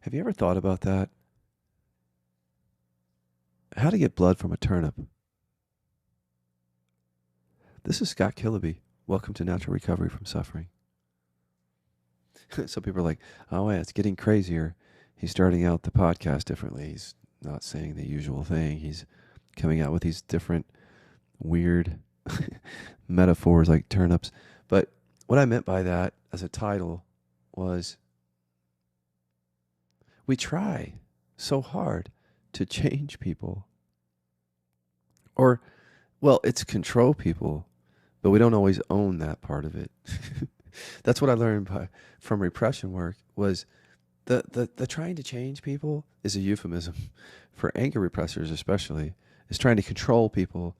Have you ever thought about that? How to get blood from a turnip? This is Scott Killaby. Welcome to Natural Recovery from Suffering. Some people are like, oh, yeah, it's getting crazier. He's starting out the podcast differently. He's not saying the usual thing. He's coming out with these different weird metaphors like turnips. But what I meant by that as a title was we try so hard to change people. Or, well, it's control people, but we don't always own that part of it. That's what I learned from repression work was the trying to change people is a euphemism for anger repressors, especially, is trying to control people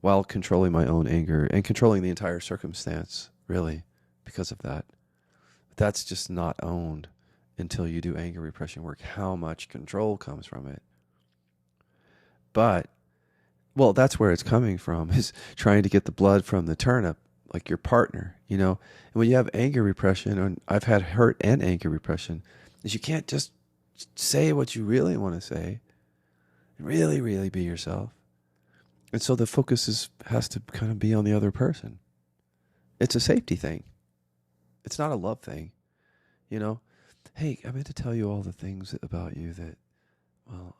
while controlling my own anger and controlling the entire circumstance, really, because of that. That's just not owned until you do anger repression work, how much control comes from it. But, well, that's where it's coming from, is trying to get the blood from the turnip, like your partner, you know? And when you have anger repression, and I've had hurt and anger repression, is you can't just say what you really want to say, really, really be yourself. And so the focus has to kind of be on the other person. It's a safety thing. It's not a love thing, you know? Hey, I meant to tell you all the things about you that, well,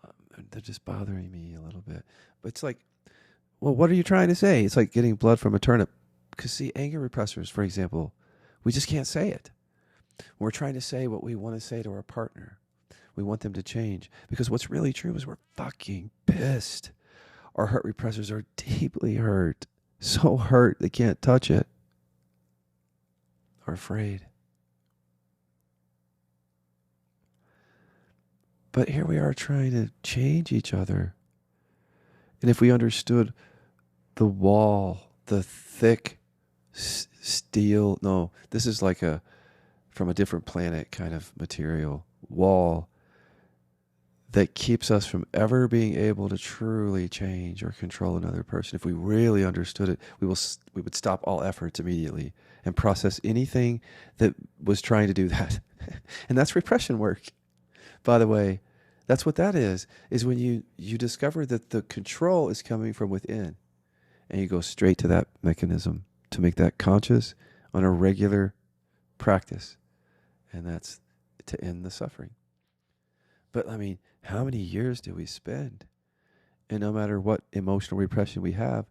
they're just bothering me a little bit. But it's like, well, what are you trying to say? It's like getting blood from a turnip. Because, see, anger repressors, for example, we just can't say it. We're trying to say what we want to say to our partner. We want them to change. Because what's really true is we're fucking pissed. Our hurt repressors are deeply hurt. So hurt they can't touch it. Or afraid. But here we are trying to change each other. And if we understood the wall, the thick steel, no, this is like from a different planet kind of material, wall that keeps us from ever being able to truly change or control another person. If we really understood it, we would stop all efforts immediately and process anything that was trying to do that. And that's repression work. By the way, that's what that is when you discover that the control is coming from within, and you go straight to that mechanism to make that conscious on a regular practice. And that's to end the suffering. But I mean, how many years do we spend? And no matter what emotional repression we have,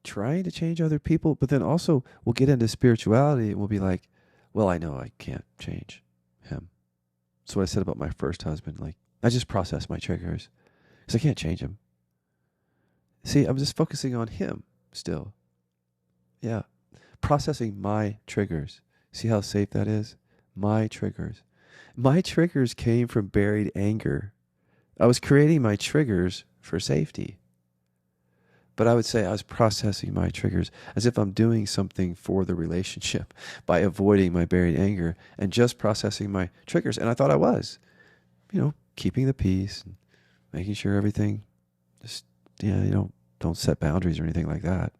trying to change other people, but then also we'll get into spirituality and we'll be like, well, I know I can't change him. That's what I said about my first husband. Like, I just process my triggers because I can't change him. See, I'm just focusing on him still. Yeah. Processing my triggers. See how safe that is? My triggers. My triggers came from buried anger. I was creating my triggers for safety. But I would say I was processing my triggers as if I'm doing something for the relationship by avoiding my buried anger and just processing my triggers. And I thought I was, keeping the peace and making sure everything just, don't set boundaries or anything like that.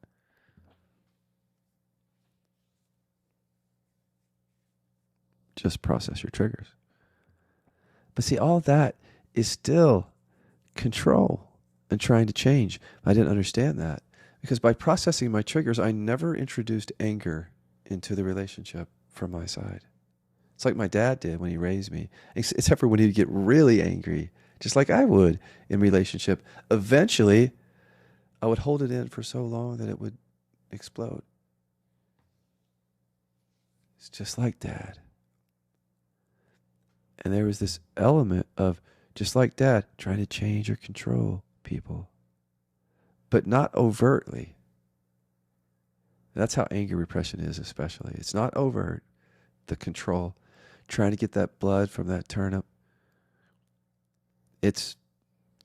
Just process your triggers. But see, all that is still control and trying to change. I didn't understand that because by processing my triggers, I never introduced anger into the relationship from my side. It's like my dad did when he raised me, except for when he'd get really angry, just like I would in relationship. Eventually, I would hold it in for so long that it would explode. It's just like Dad. And there was this element of, just like Dad, trying to change or control people, but not overtly. That's how anger repression is, especially. It's not overt, the control, trying to get that blood from that turnip. It's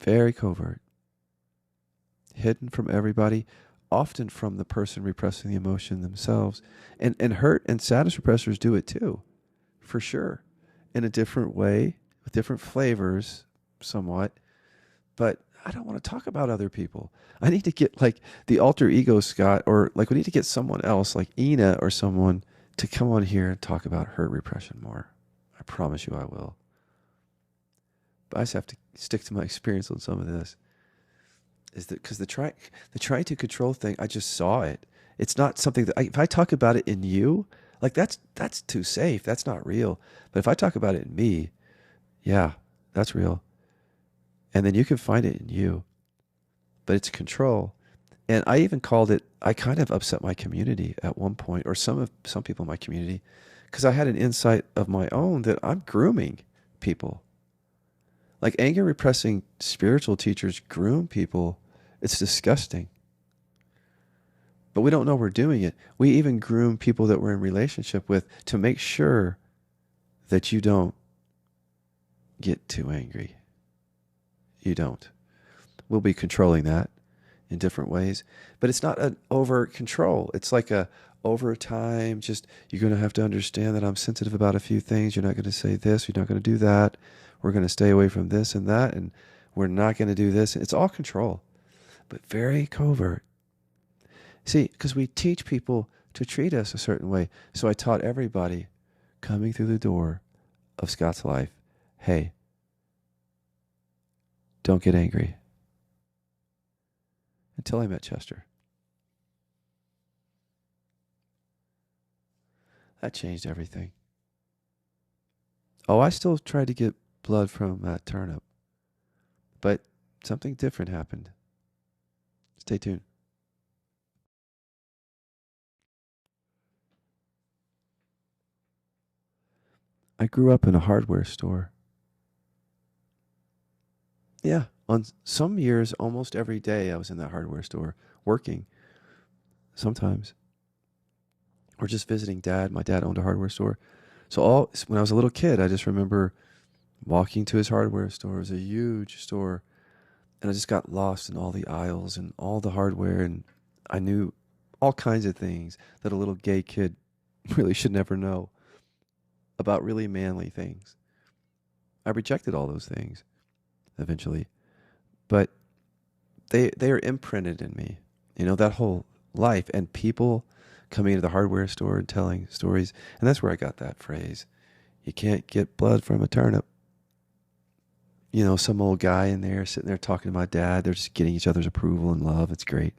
very covert, hidden from everybody, often from the person repressing the emotion themselves. And hurt and sadness repressors do it too, for sure, in a different way, with different flavors, somewhat. But I don't want to talk about other people. I need to get like the alter ego Scott, or like we need to get someone else like Ina or someone to come on here and talk about hurt repression more. I promise you I will. but I just have to stick to my experience on some of this. Is that because the trying to control thing, I just saw it. It's not something that if I talk about it in you, like that's too safe. That's not real. But if I talk about it in me, yeah, that's real. And then you can find it in you. But it's control. And I even called it, I kind of upset my community at one point, or some people in my community, because I had an insight of my own that I'm grooming people. Like anger repressing spiritual teachers groom people. It's disgusting. But we don't know we're doing it. We even groom people that we're in relationship with to make sure that you don't get too angry. You don't. We'll be controlling that in different ways. But it's not an over control. It's like a over time, just you're going to have to understand that I'm sensitive about a few things. You're not going to say this. You're not going to do that. We're going to stay away from this and that. And we're not going to do this. It's all control, but very covert. See, because we teach people to treat us a certain way. So I taught everybody coming through the door of Scott's life, hey, don't get angry. Until I met Chester. That changed everything. Oh, I still tried to get blood from that turnip, but something different happened. Stay tuned. I grew up in a hardware store. Yeah, on some years, almost every day I was in that hardware store working sometimes. Or just visiting dad. My dad owned a hardware store. So when I was a little kid, I just remember walking to his hardware store. It was a huge store. And I just got lost in all the aisles and all the hardware. And I knew all kinds of things that a little gay kid really should never know about really manly things. I rejected all those things eventually. But they are imprinted in me. You know, that whole life and people coming into the hardware store and telling stories. And that's where I got that phrase. You can't get blood from a turnip. You know, some old guy in there sitting there talking to my dad. They're just getting each other's approval and love. It's great.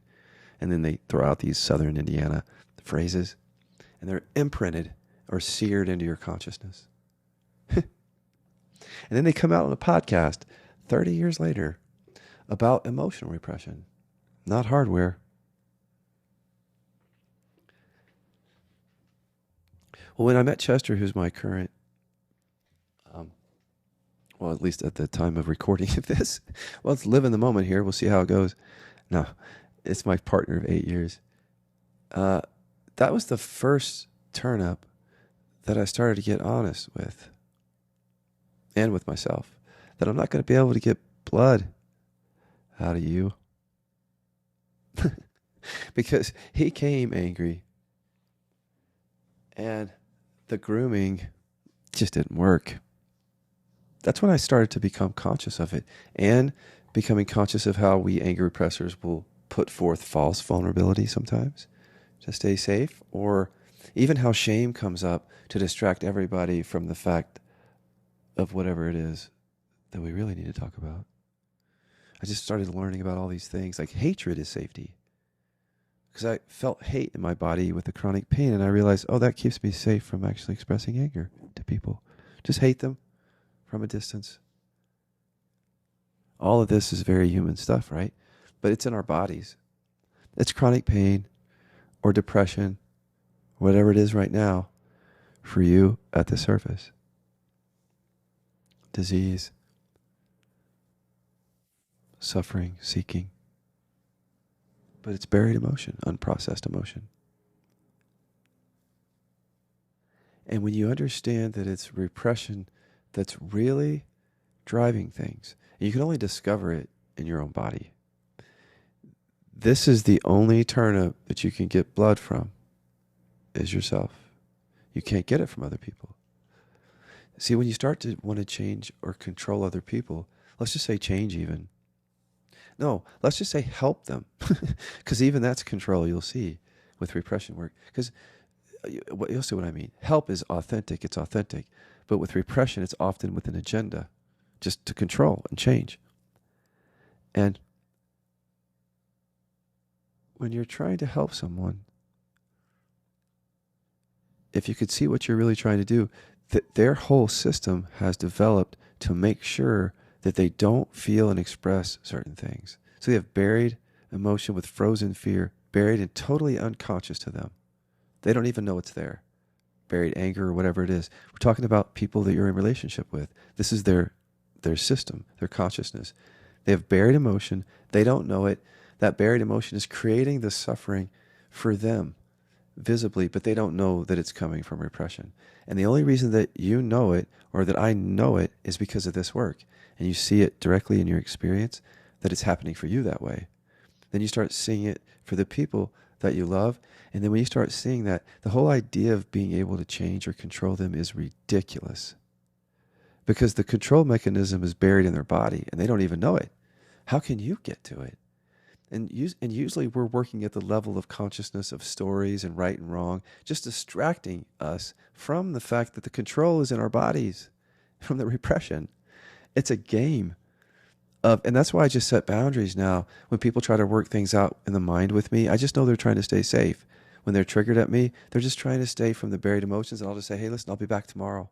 And then they throw out these Southern Indiana phrases. And they're imprinted or seared into your consciousness. And then they come out on a podcast 30 years later about emotional repression, not hardware. Well, when I met Chester, who's my current, well, at least at the time of recording of this, well, let's live in the moment here. We'll see how it goes. No, it's my partner of 8 years. That was the first turn up that I started to get honest with and with myself, that I'm not going to be able to get blood out of you because he came angry and the grooming just didn't work. That's when I started to become conscious of it and becoming conscious of how we anger repressors will put forth false vulnerability sometimes to stay safe, or even how shame comes up to distract everybody from the fact of whatever it is that we really need to talk about. I just started learning about all these things, like hatred is safety. Because I felt hate in my body with the chronic pain, and I realized, oh, that keeps me safe from actually expressing anger to people. Just hate them from a distance. All of this is very human stuff, right? But it's in our bodies. It's chronic pain or depression, whatever it is right now, for you at the surface. Disease, suffering, seeking. But it's buried emotion, unprocessed emotion. And when you understand that it's repression that's really driving things, and you can only discover it in your own body. This is the only turnip that you can get blood from, is yourself. You can't get it from other people. See, when you start to want to change or control other people, let's just say change even. No, let's just say help them. Because even that's control, you'll see, with repression work. Because you'll see what I mean. Help is authentic, it's authentic. But with repression, it's often with an agenda just to control and change. And when you're trying to help someone, if you could see what you're really trying to do, that their whole system has developed to make sure that they don't feel and express certain things. So they have buried emotion with frozen fear, buried and totally unconscious to them. They don't even know it's there. Buried anger or whatever it is. We're talking about people that you're in relationship with. This is their system, their consciousness. They have buried emotion. They don't know it. That buried emotion is creating the suffering for them visibly, but they don't know that it's coming from repression. And the only reason that you know it, or that I know it, is because of this work. And you see it directly in your experience that it's happening for you that way. Then you start seeing it for the people that you love. And then when you start seeing that, the whole idea of being able to change or control them is ridiculous. Because the control mechanism is buried in their body and they don't even know it. How can you get to it? And usually we're working at the level of consciousness of stories and right and wrong, just distracting us from the fact that the control is in our bodies, from the repression. It's a game. And that's why I just set boundaries now. When people try to work things out in the mind with me, I just know they're trying to stay safe. When they're triggered at me, they're just trying to stay from the buried emotions. And I'll just say, hey, listen, I'll be back tomorrow.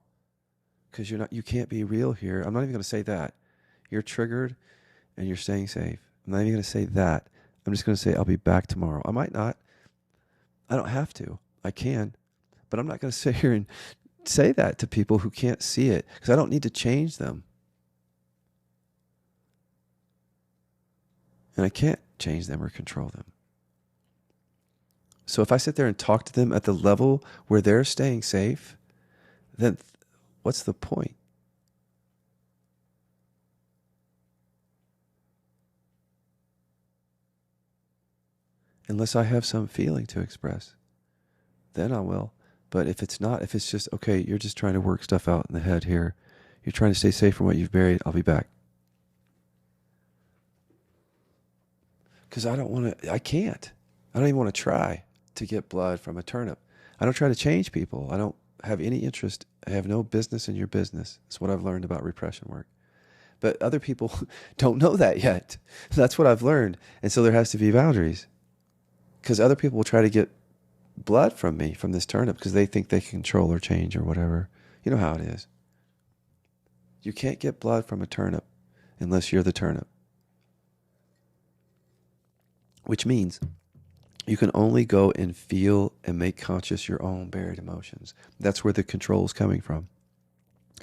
Because you can't be real here. I'm not even going to say that. You're triggered and you're staying safe. I'm not even going to say that. I'm just going to say, I'll be back tomorrow. I might not. I don't have to. I can. But I'm not going to sit here and say that to people who can't see it, because I don't need to change them. And I can't change them or control them. So if I sit there and talk to them at the level where they're staying safe, then what's the point? Unless I have some feeling to express, then I will. But if it's not, if it's just, okay, you're just trying to work stuff out in the head here, you're trying to stay safe from what you've buried, I'll be back. Because I can't. I don't even want to try to get blood from a turnip. I don't try to change people. I don't have any interest. I have no business in your business. That's what I've learned about repression work. But other people don't know that yet. That's what I've learned. And so there has to be boundaries. Because other people will try to get blood from me, from this turnip, because they think they can control or change or whatever. You know how it is. You can't get blood from a turnip unless you're the turnip. Which means you can only go and feel and make conscious your own buried emotions. That's where the control is coming from.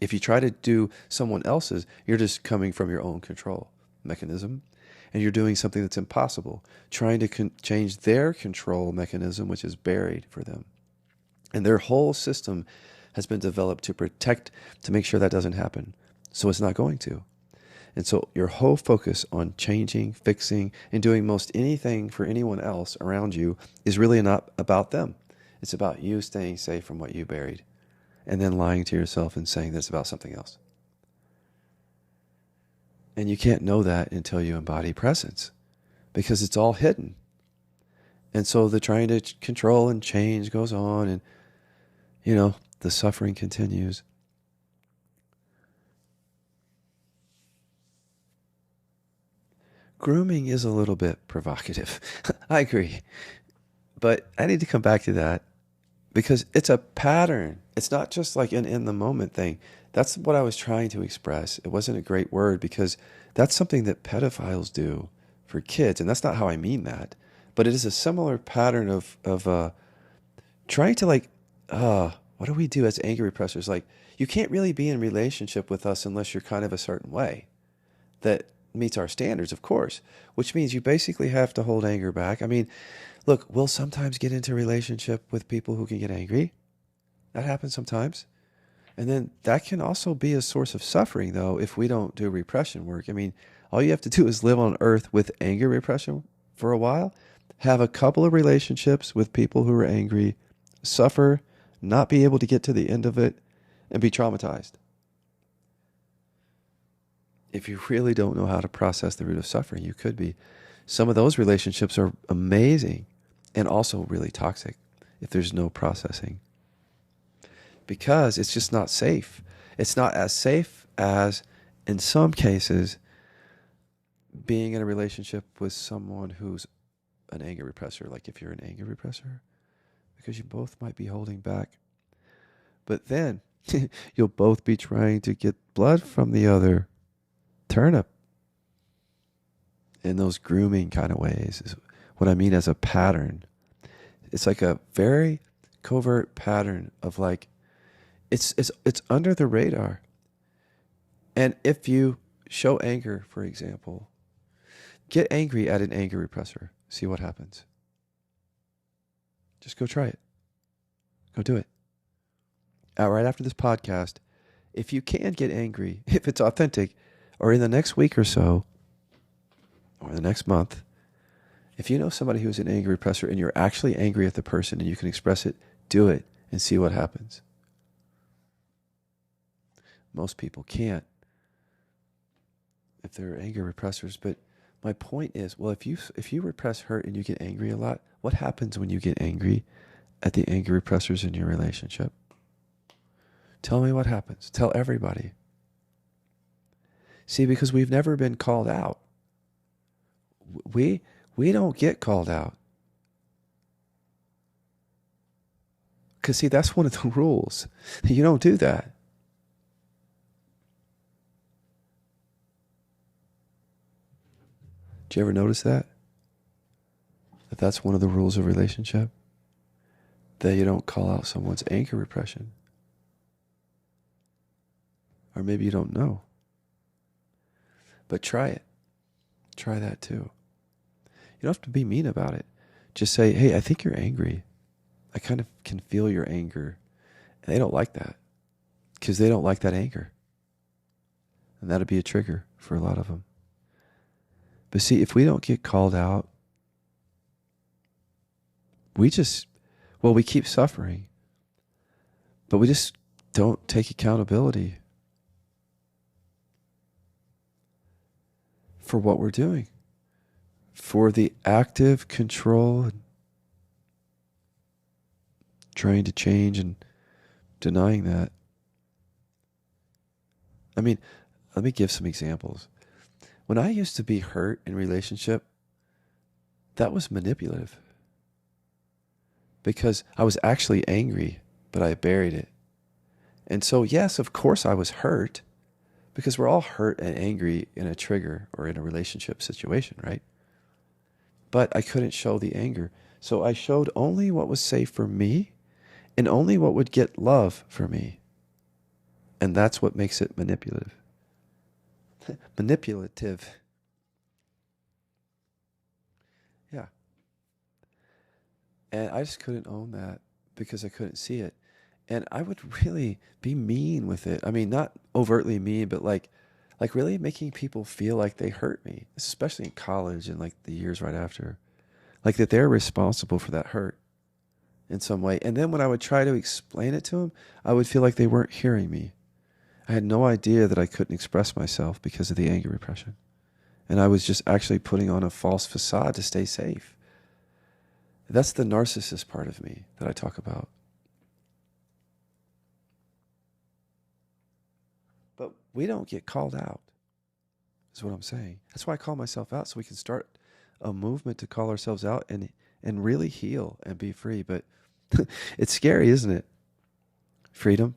If you try to do someone else's, you're just coming from your own control mechanism, and you're doing something that's impossible, trying to change their control mechanism, which is buried for them. And their whole system has been developed to protect, to make sure that doesn't happen. So it's not going to. And so your whole focus on changing, fixing, and doing most anything for anyone else around you is really not about them. It's about you staying safe from what you buried, and then lying to yourself and saying that it's about something else. And you can't know that until you embody presence, because it's all hidden. And so the trying to control and change goes on, and, the suffering continues. Grooming is a little bit provocative. I agree. But I need to come back to that, because it's a pattern. It's not just like an in the moment thing. That's what I was trying to express. It wasn't a great word, because that's something that pedophiles do for kids. And that's not how I mean that. But it is a similar pattern of trying to what do we do as anger repressors? Like, you can't really be in relationship with us unless you're kind of a certain way that meets our standards, of course, which means you basically have to hold anger back. I mean, look, we'll sometimes get into a relationship with people who can get angry. That happens sometimes. And then that can also be a source of suffering, though, if we don't do repression work. I mean, all you have to do is live on earth with anger repression for a while, have a couple of relationships with people who are angry, suffer, not be able to get to the end of it, and be traumatized. If you really don't know how to process the root of suffering, you could be. Some of those relationships are amazing and also really toxic if there's no processing, because it's just not safe. It's not as safe as In some cases, being in a relationship with someone who's an anger repressor, like if you're an anger repressor, because you both might be holding back, but then you'll both be trying to get blood from the other turnip in those grooming kind of ways, is what I mean as a pattern. It's like a very covert pattern of like, it's under the radar. And if you show anger, for example, get angry at an anger repressor. See what happens. Just go try it. Go do it. Right after this podcast, if you can get angry, if it's authentic, or in the next week or so, or the next month, if you know somebody who's an anger repressor and you're actually angry at the person and you can express it, do it and see what happens. Most people can't if they're anger repressors. But my point is, well, if you repress hurt and you get angry a lot, what happens when you get angry at the anger repressors in your relationship? Tell me what happens. Tell everybody. See, because we've never been called out. We don't get called out. Because, see, that's one of the rules. You don't do that. Did you ever notice that? That that's one of the rules of relationship? That you don't call out someone's anger repression. Or maybe you don't know. But try it. Try that too. You don't have to be mean about it. Just say, hey, I think you're angry. I kind of can feel your anger. And they don't like that. Because they don't like that anger. And that'll be a trigger for a lot of them. But see, if we don't get called out, we keep suffering. But we just don't take accountability for what we're doing, for the active control and trying to change and denying that. I mean, let me give some examples. When I used to be hurt in relationship, that was manipulative. Because I was actually angry, but I buried it. And so, yes, of course I was hurt, because we're all hurt and angry in a trigger or in a relationship situation, right? But I couldn't show the anger. So I showed only what was safe for me and only what would get love for me. And that's what makes it manipulative. Manipulative. Yeah. And I just couldn't own that because I couldn't see it. And I would really be mean with it. I mean, not overtly mean, but like really making people feel like they hurt me, especially in college and like the years right after. Like that they're responsible for that hurt in some way. And then when I would try to explain it to them, I would feel like they weren't hearing me. I had no idea that I couldn't express myself because of the anger repression. And I was just actually putting on a false facade to stay safe. That's the narcissist part of me that I talk about. But we don't get called out, is what I'm saying. That's why I call myself out, so we can start a movement to call ourselves out and really heal and be free. But it's scary, isn't it? Freedom.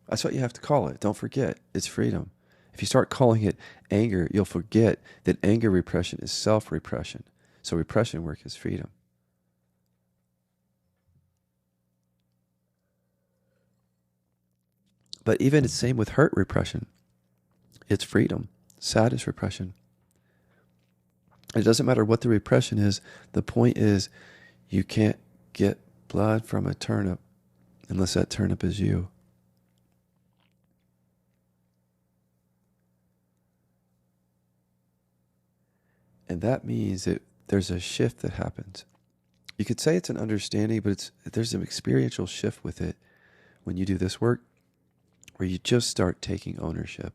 That's what you have to call it. Don't forget, it's freedom. If you start calling it anger, you'll forget that anger repression is self-repression. So repression work is freedom. But even the same with hurt repression. It's freedom. Sadness repression. It doesn't matter what the repression is. The point is you can't get blood from a turnip unless that turnip is you. And that means that there's a shift that happens. You could say it's an understanding, but there's an experiential shift with it when you do this work, where you just start taking ownership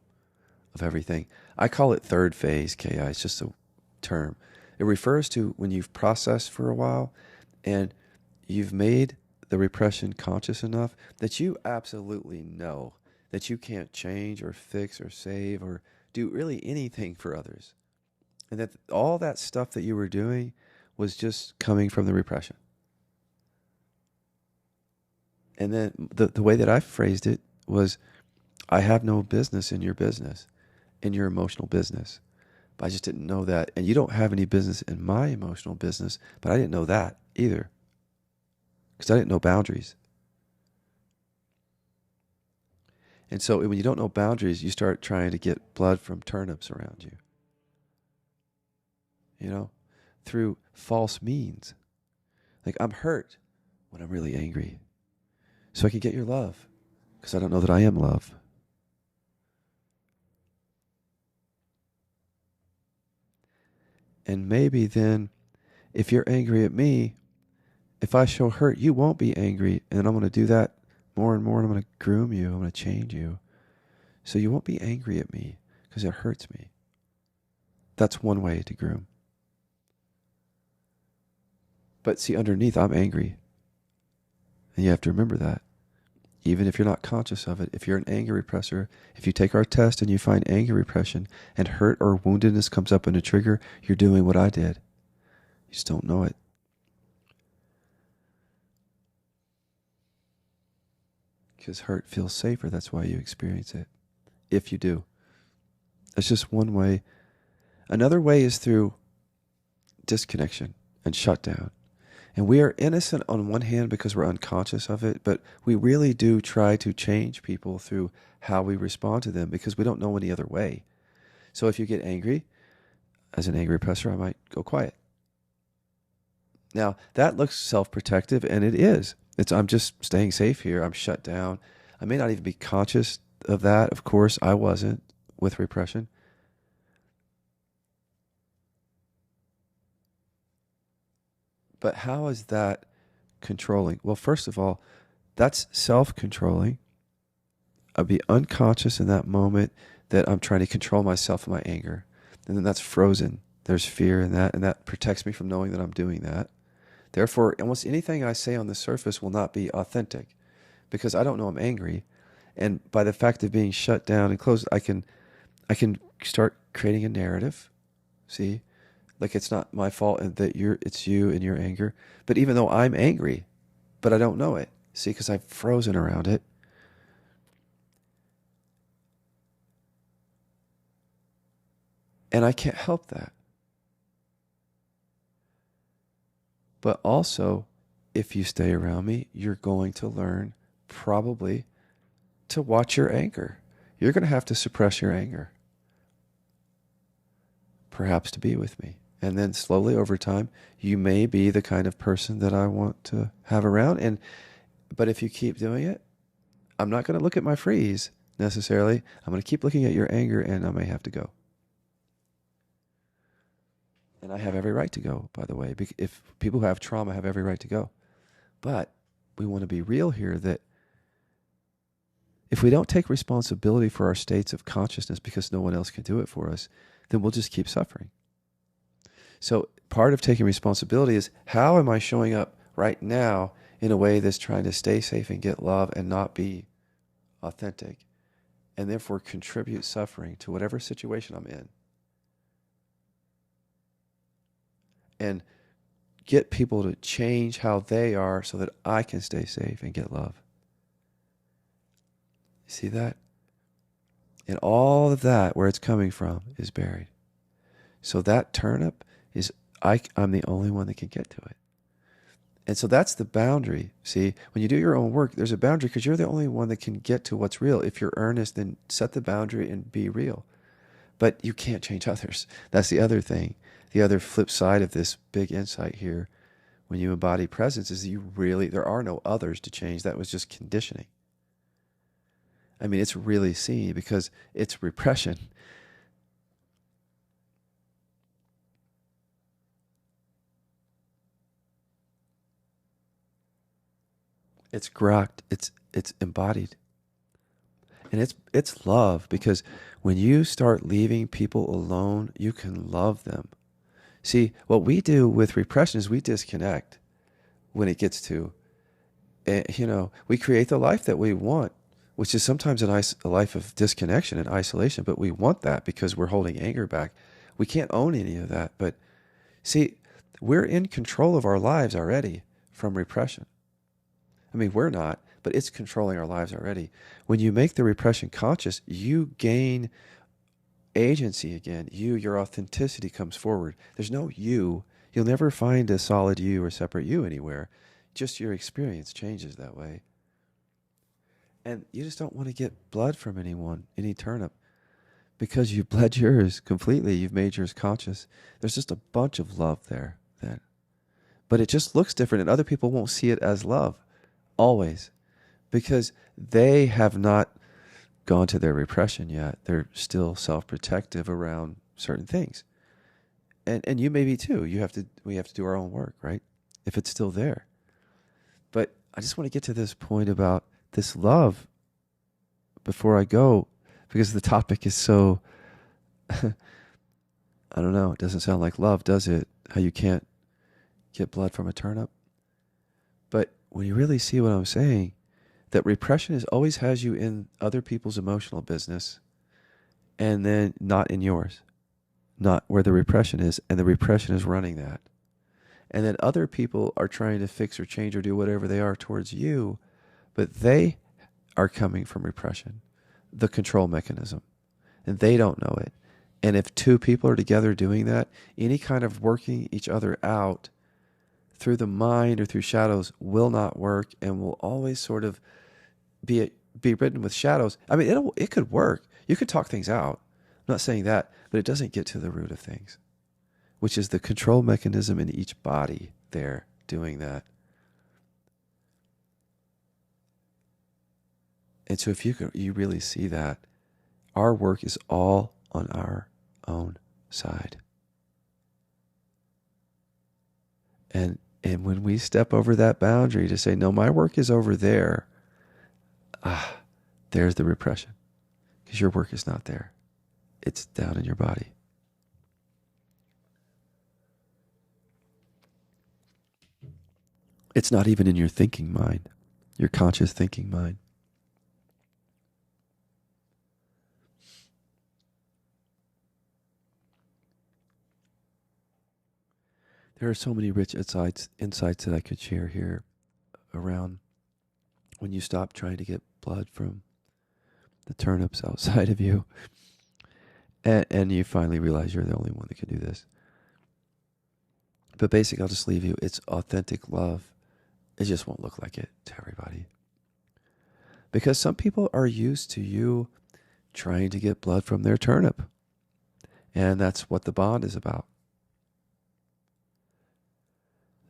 of everything. I call it third phase KI. It's just a term. It refers to when you've processed for a while and you've made the repression conscious enough that you absolutely know that you can't change or fix or save or do really anything for others. And that all that stuff that you were doing was just coming from the repression. And then the way that I phrased it was, I have no business in your business, in your emotional business. But I just didn't know that. And you don't have any business in my emotional business, but I didn't know that either. Because I didn't know boundaries. And so when you don't know boundaries, you start trying to get blood from turnips around you. You know, through false means. Like, I'm hurt when I'm really angry, so I can get your love, because I don't know that I am love. And maybe then, if you're angry at me, if I show hurt, you won't be angry. And I'm going to do that more and more. And I'm going to groom you. I'm going to change you. So you won't be angry at me because it hurts me. That's one way to groom. But see, underneath, I'm angry. And you have to remember that. Even if you're not conscious of it, if you're an anger repressor, if you take our test and you find anger repression and hurt or woundedness comes up in a trigger, you're doing what I did. You just don't know it. Because hurt feels safer. That's why you experience it. If you do. That's just one way. Another way is through disconnection and shutdown. And we are innocent on one hand because we're unconscious of it, but we really do try to change people through how we respond to them because we don't know any other way. So if you get angry, as an angry repressor, I might go quiet. Now, that looks self-protective, and it is. I'm just staying safe here. I'm shut down. I may not even be conscious of that. Of course, I wasn't with repression. But how is that controlling? Well, first of all, that's self-controlling. I'll be unconscious in that moment that I'm trying to control myself and my anger. And then that's frozen. There's fear in that, and that protects me from knowing that I'm doing that. Therefore, almost anything I say on the surface will not be authentic because I don't know I'm angry. And by the fact of being shut down and closed, I can start creating a narrative. See? Like it's not my fault and that it's you and your anger. But even though I'm angry, but I don't know it. See, because I've frozen around it. And I can't help that. But also, if you stay around me, you're going to learn probably to watch your anger. You're going to have to suppress your anger. Perhaps to be with me. And then slowly over time, you may be the kind of person that I want to have around. But if you keep doing it, I'm not going to look at my freeze necessarily. I'm going to keep looking at your anger, and I may have to go. And I have every right to go, by the way. If people who have trauma have every right to go. But we want to be real here that if we don't take responsibility for our states of consciousness because no one else can do it for us, then we'll just keep suffering. So part of taking responsibility is, how am I showing up right now in a way that's trying to stay safe and get love and not be authentic, and therefore contribute suffering to whatever situation I'm in? And get people to change how they are so that I can stay safe and get love. You see that? And all of that, where it's coming from, is buried. So that turnip is, I'm the only one that can get to it. And so that's the boundary. See, when you do your own work, there's a boundary because you're the only one that can get to what's real. If you're earnest, then set the boundary and be real. But you can't change others. That's the other thing. The other flip side of this big insight here, when you embody presence, is there are no others to change. That was just conditioning. I mean, it's really seen because it's repression. It's grokked. It's embodied. And it's love, because when you start leaving people alone, you can love them. See, what we do with repression is we disconnect when it gets to, we create the life that we want which is sometimes a life of disconnection and isolation, but we want that because we're holding anger back. We can't own any of that. But see, we're in control of our lives already from repression. I mean, we're not, but it's controlling our lives already. When you make the repression conscious, you gain agency again. Your authenticity comes forward. There's no you. You'll never find a solid you or separate you anywhere. Just your experience changes that way. And you just don't want to get blood from anyone, any turnip, because you've bled yours completely. You've made yours conscious. There's just a bunch of love there then. But it just looks different, and other people won't see it as love, always, because they have not gone to their repression yet. They're still self-protective around certain things. And you may be too. We have to do our own work, right? If it's still there. But I just want to get to this point about this love before I go, because the topic is so, I don't know, it doesn't sound like love, does it? How you can't get blood from a turnip. But when you really see what I'm saying, that repression always has you in other people's emotional business and then not in yours, not where the repression is, and the repression is running that. And then other people are trying to fix or change or do whatever they are towards you, but they are coming from repression, the control mechanism, and they don't know it. And if two people are together doing that, any kind of working each other out through the mind or through shadows will not work, and will always sort of be ridden with shadows. I mean, it could work. You could talk things out. I'm not saying that, but it doesn't get to the root of things, which is the control mechanism in each body there doing that. And so if you really see that, our work is all on our own side. And when we step over that boundary to say, no, my work is over there, there's the repression. Because your work is not there. It's down in your body. It's not even in your thinking mind, your conscious thinking mind. There are so many rich insights that I could share here around when you stop trying to get blood from the turnips outside of you, and you finally realize you're the only one that can do this. But basically, I'll just leave you. It's authentic love. It just won't look like it to everybody. Because some people are used to you trying to get blood from their turnip. And that's what the bond is about.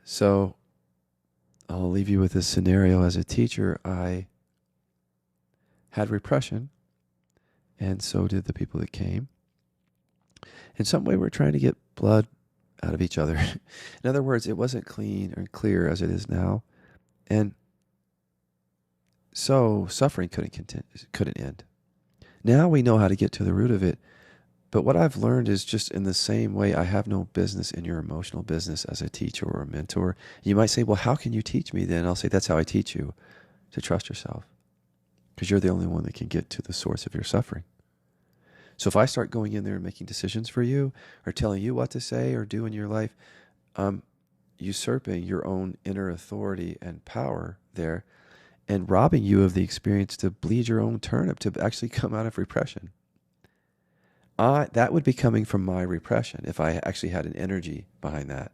So I'll leave you with this scenario. As a teacher, I had repression, and so did the people that came. In some way, we're trying to get blood out of each other. In other words, it wasn't clean or clear as it is now. And so suffering couldn't end. Now we know how to get to the root of it. But what I've learned is just in the same way, I have no business in your emotional business as a teacher or a mentor. You might say, well, how can you teach me then? I'll say, that's how I teach you, to trust yourself. Because you're the only one that can get to the source of your suffering. So if I start going in there and making decisions for you, or telling you what to say or do in your life, I'm usurping your own inner authority and power there, and robbing you of the experience to bleed your own turnip, to actually come out of repression. That would be coming from my repression if I actually had an energy behind that.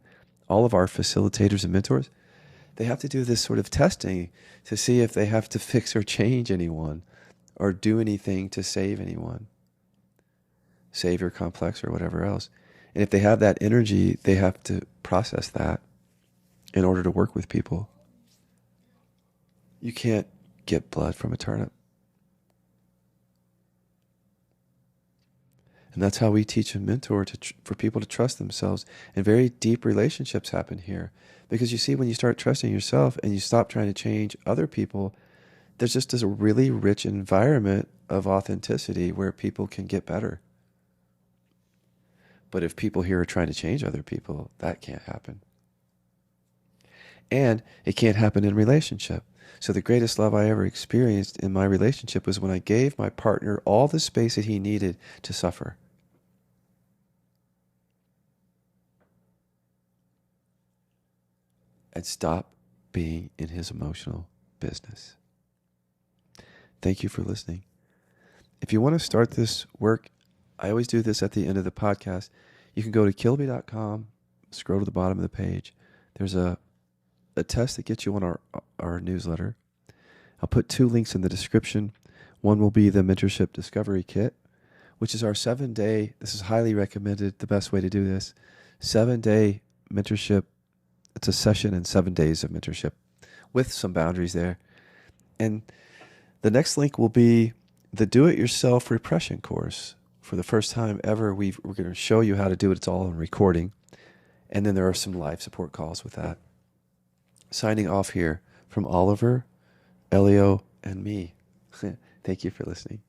All of our facilitators and mentors, they have to do this sort of testing to see if they have to fix or change anyone or do anything to save anyone, savior complex or whatever else. And if they have that energy, they have to process that in order to work with people. You can't get blood from a turnip. And that's how we teach and mentor for people to trust themselves. And very deep relationships happen here. Because you see, when you start trusting yourself and you stop trying to change other people, there's just this really rich environment of authenticity where people can get better. But if people here are trying to change other people, that can't happen. And it can't happen in relationship. So the greatest love I ever experienced in my relationship was when I gave my partner all the space that he needed to suffer. And stop being in his emotional business. Thank you for listening. If you want to start this work, I always do this at the end of the podcast. You can go to Kilby.com, scroll to the bottom of the page. There's a test that gets you on our newsletter. I'll put 2 links in the description. One will be the Mentorship Discovery Kit, which is our 7-day, this is highly recommended, the best way to do this, 7-day mentorship. It's a session and 7 days of mentorship with some boundaries there. And the next link will be the Do-It-Yourself Repression course. For the first time ever, we're going to show you how to do it. It's all in recording. And then there are some live support calls with that. Signing off here from Oliver, Elio, and me. Thank you for listening.